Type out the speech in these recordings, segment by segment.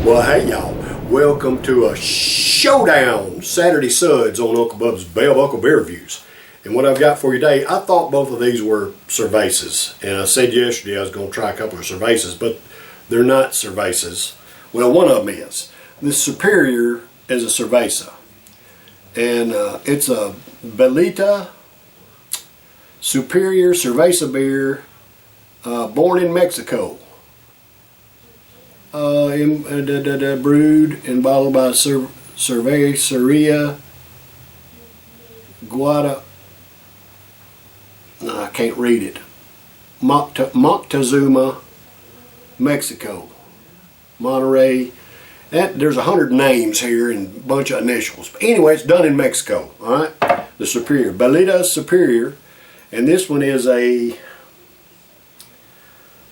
Well, hey y'all, welcome to a Showdown Saturday Suds on Uncle Bub's Bell Buckle Beer Reviews. And what I've got for you today, I thought both of these were cervezas. And I said yesterday I was going to try a couple of cervezas, but they're not cervezas. Well, one of them is. This Superior is a cerveza. And it's a Bellita Superior Cerveza beer, born in Mexico. Brewed and bottled by Cerveceria Guada. No, I can't read it. Moctezuma, Mexico. Monterey. There's 100 names here and a bunch of initials. But anyway, it's done in Mexico. All right, the Superior, Bellita Superior, and this one is a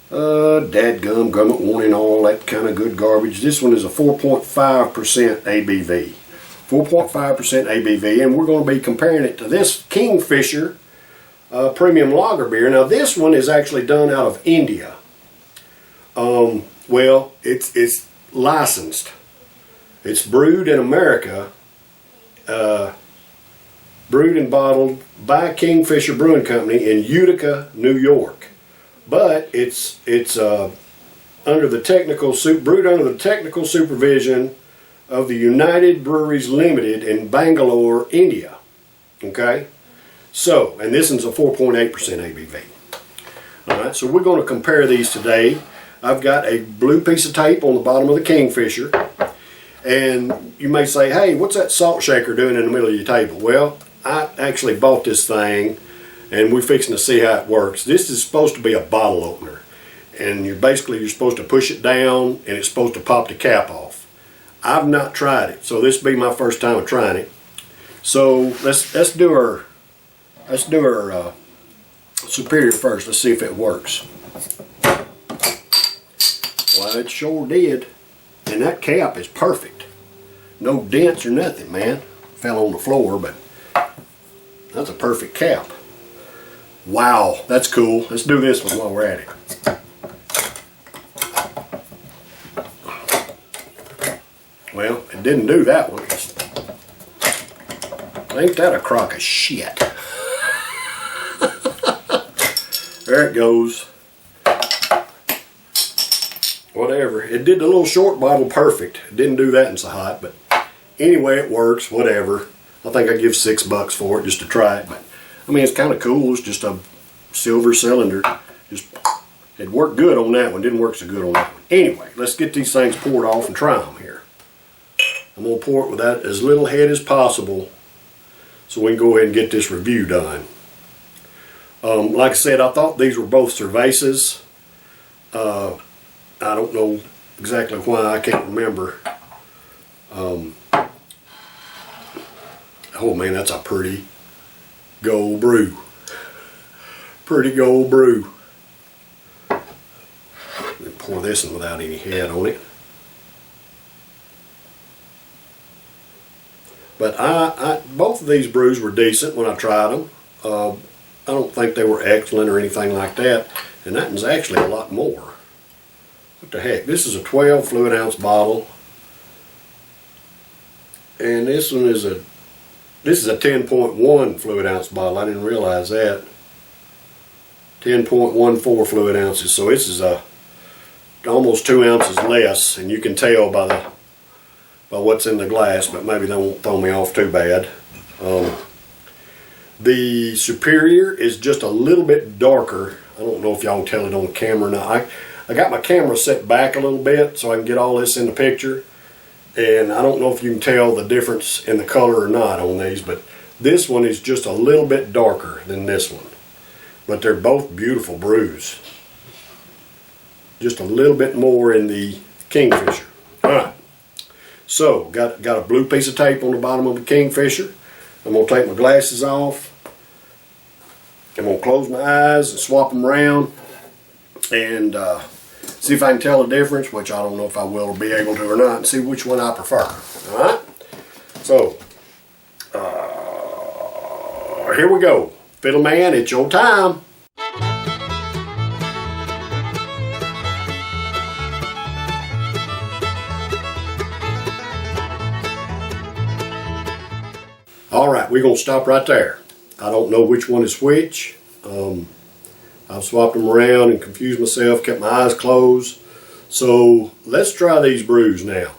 dadgum, gummit warning, all that kind of good garbage. This one is a 4.5% ABV. 4.5% ABV, and we're going to be comparing it to this Kingfisher premium lager beer. Now this one is actually done out of India. Well, it's licensed. It's brewed in America, brewed and bottled by Kingfisher Brewing Company in Utica, New York. But it's brewed under the technical supervision of the United Breweries Limited in Bangalore, India. Okay, so, and this one's a 4.8% ABV. All right, so we're going to compare these today. I've got a blue piece of tape on the bottom of the Kingfisher, and you may say, "Hey, what's that salt shaker doing in the middle of your table?" Well, I actually bought this thing, and we're fixing to see how it works. This is supposed to be a bottle opener, and you're supposed to push it down and it's supposed to pop the cap off. I've not tried it, so this will be my first time of trying it. So let's do our Superior first. Let's see if it works. Well, it sure did, and that cap is perfect. No dents or nothing, man. Fell on the floor, but that's a perfect cap. Wow, that's cool. Let's do this one while we're at it. Well, it didn't do that one. Ain't that a crock of shit? There it goes. Whatever. It did the little short bottle perfect. It didn't do that in so hot, but anyway, it works. Whatever. I think I give $6 for it just to try it, but I mean, it's kind of cool. It's just a silver cylinder. It worked good on that one. Didn't work so good on that one. Anyway, let's get these things poured off and try them here. I'm going to pour it with that as little head as possible so we can go ahead and get this review done. Like I said, I thought these were both cervezas. I don't know exactly why. I can't remember. Oh man, that's a pretty gold brew. Pretty gold brew. Let me pour this in without any head on it. But both of these brews were decent when I tried them. I don't think they were excellent or anything like that. And that one's actually a lot more. What the heck? This is a 12 fluid ounce bottle. And this one is a 10.1 fluid ounce bottle. I didn't realize that. 10.14 fluid ounces. So this is almost 2 ounces less, and you can tell by what's in the glass, but maybe that won't throw me off too bad. The Superior is just a little bit darker. I don't know if y'all can tell it on camera or not. I got my camera set back a little bit so I can get all this in the picture. And I don't know if you can tell the difference in the color or not on these, but this one is just a little bit darker than this one. But they're both beautiful brews. Just a little bit more in the Kingfisher. Alright, so got a blue piece of tape on the bottom of the Kingfisher. I'm going to take my glasses off. I'm going to close my eyes and swap them around and see if I can tell the difference, which I don't know if I will be able to or not, and see which one I prefer. Alright? So, here we go. Fiddle man, it's your time. All right, we're going to stop right there. I don't know which one is which. I've swapped them around and confused myself, kept my eyes closed. So let's try these brews now.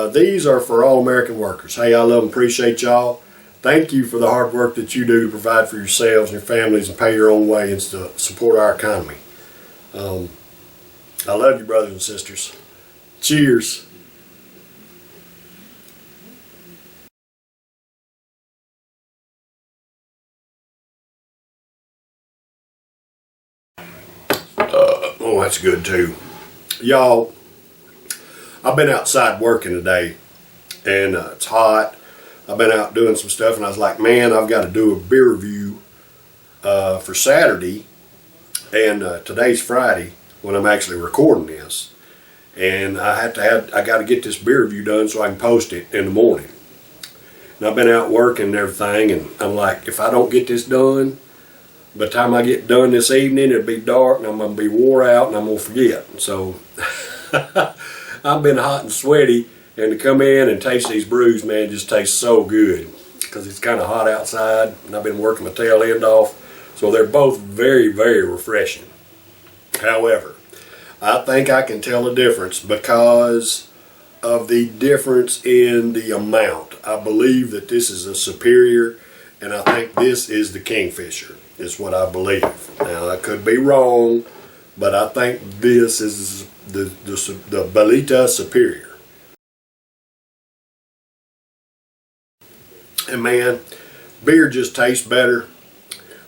These are for all American workers. Hey, I love and appreciate y'all. Thank you for the hard work that you do to provide for yourselves and your families and pay your own way and to support our economy. I love you, brothers and sisters. Cheers. Oh, that's good too. Y'all, I've been outside working today and it's hot. I've been out doing some stuff and I was like, man, I've got to do a beer review for Saturday. And today's Friday when I'm actually recording this. And I got to get this beer review done so I can post it in the morning. And I've been out working and everything and I'm like, if I don't get this done, by the time I get done this evening, it'll be dark and I'm going to be wore out and I'm going to forget. So I've been hot and sweaty, and to come in and taste these brews, man, it just tastes so good because it's kind of hot outside and I've been working my tail end off. So they're both very, very refreshing. However, I think I can tell a difference because of the difference in the amount. I believe that this is a superior, and I think this is the Kingfisher, is what I believe. Now, I could be wrong, but I think this is the Bellita superior. And man, beer just tastes better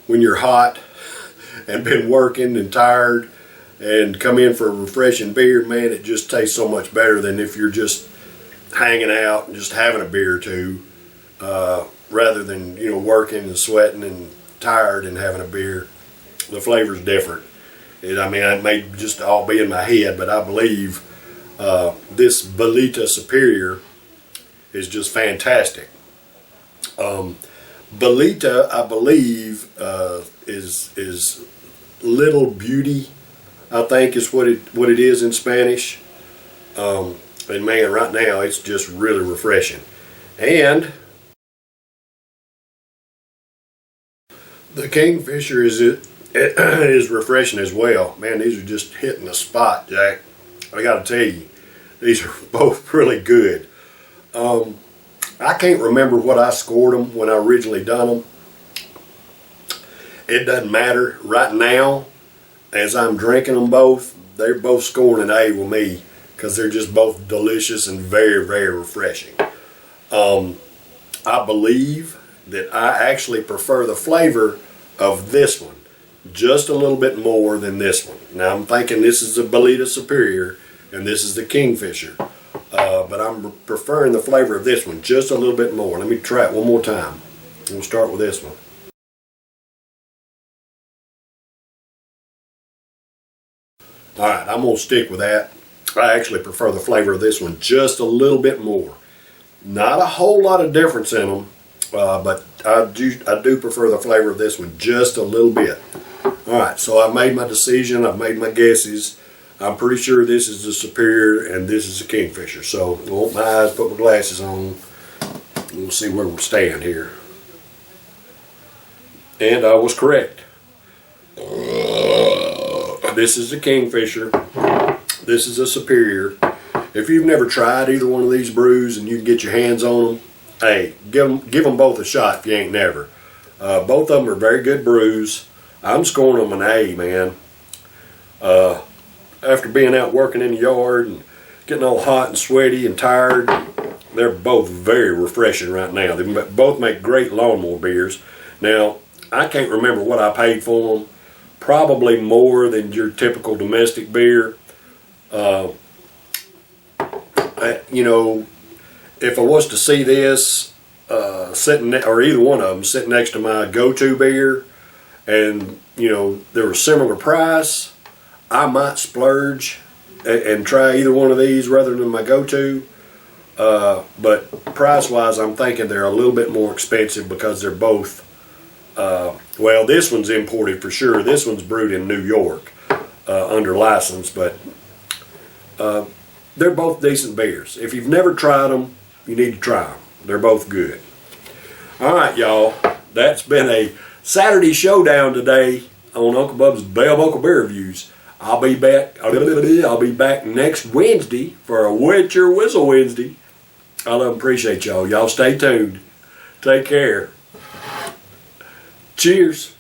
when you're hot and been working and tired and come in for a refreshing beer. Man, it just tastes so much better than if you're just hanging out and just having a beer or two, rather than, you know, working and sweating and tired and having a beer. The flavor's different. It may just all be in my head, but I believe this Bellita Superior is just fantastic. Bellita, I believe, is Little Beauty, I think is what it is in Spanish. And man, right now it's just really refreshing. And the Kingfisher is refreshing as well. Man, these are just hitting the spot, Jack. I got to tell you, these are both really good. I can't remember what I scored them when I originally done them. It doesn't matter. Right now, as I'm drinking them both, they're both scoring an A with me because they're just both delicious and very, very refreshing. I believe that I actually prefer the flavor of this one just a little bit more than this one. Now I'm thinking this is the Bellita Superior and this is the Kingfisher. But I'm preferring the flavor of this one just a little bit more. Let me try it one more time. We'll start with this one. Alright, I'm going to stick with that. I actually prefer the flavor of this one just a little bit more. Not a whole lot of difference in them, but I do prefer the flavor of this one just a little bit. Alright, so I've made my decision. I've made my guesses. I'm pretty sure this is the Superior and this is the Kingfisher. So I want my eyes, put my glasses on. We'll see where we stand here. And I was correct. This is the Kingfisher. This is a Superior. If you've never tried either one of these brews and you can get your hands on them, hey, give them both a shot if you ain't never. Both of them are very good brews. I'm scoring them an A, man. After being out working in the yard and getting all hot and sweaty and tired, they're both very refreshing right now. They both make great lawnmower beers. Now, I can't remember what I paid for them. Probably more than your typical domestic beer. You know, if I was to see this or either one of them sitting next to my go-to beer, and you know they were similar price, I might splurge and try either one of these rather than my go-to. But price-wise, I'm thinking they're a little bit more expensive because they're both. Well, this one's imported for sure. This one's brewed in New York under license, but they're both decent beers. If you've never tried them, you need to try them. They're both good. All right, y'all. That's been a Saturday showdown today on Uncle Bub's Bell Buckle Beer Reviews. I'll be back next Wednesday for a Witcher Whistle Wednesday. I love and appreciate y'all. Y'all stay tuned. Take care. Cheers.